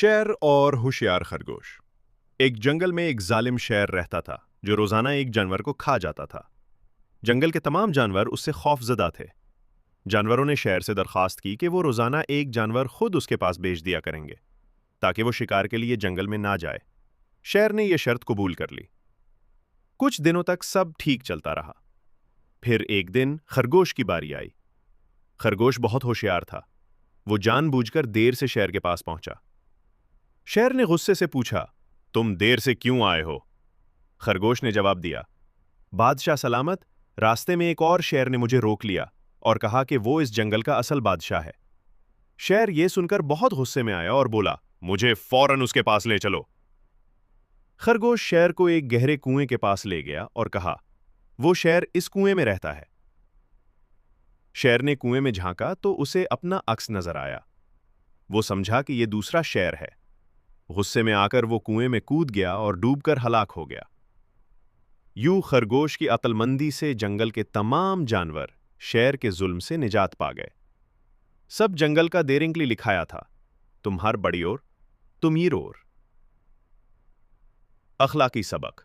شیر اور ہوشیار خرگوش۔ ایک جنگل میں ایک ظالم شیر رہتا تھا جو روزانہ ایک جانور کو کھا جاتا تھا۔ جنگل کے تمام جانور اس سے خوف زدہ تھے۔ جانوروں نے شیر سے درخواست کی کہ وہ روزانہ ایک جانور خود اس کے پاس بھیج دیا کریں گے تاکہ وہ شکار کے لیے جنگل میں نہ جائے۔ شیر نے یہ شرط قبول کر لی۔ کچھ دنوں تک سب ٹھیک چلتا رہا۔ پھر ایک دن خرگوش کی باری آئی۔ خرگوش بہت ہوشیار تھا۔ وہ جان بوجھ کر دیر سے شیر کے پاس پہنچا۔ شیر نے غصے سے پوچھا، تم دیر سے کیوں آئے ہو؟ خرگوش نے جواب دیا، بادشاہ سلامت، راستے میں ایک اور شیر نے مجھے روک لیا اور کہا کہ وہ اس جنگل کا اصل بادشاہ ہے۔ شیر یہ سن کر بہت غصے میں آیا اور بولا، مجھے فوراً اس کے پاس لے چلو۔ خرگوش شیر کو ایک گہرے کنویں کے پاس لے گیا اور کہا، وہ شیر اس کنویں میں رہتا ہے۔ شیر نے کنویں میں جھانکا تو اسے اپنا عکس نظر آیا۔ وہ سمجھا کہ یہ دوسرا شیر ہے۔ غصے میں آ کر وہ کنویں میں کود گیا اور ڈوب کر ہلاک ہو گیا۔ یوں خرگوش کی عقل مندی سے جنگل کے تمام جانور شیر کے ظلم سے نجات پا گئے۔ سب جنگل کا دیرنگلی لکھایا تھا، تم ہر بڑی اور تم ہی رور۔ اخلاقی سبق۔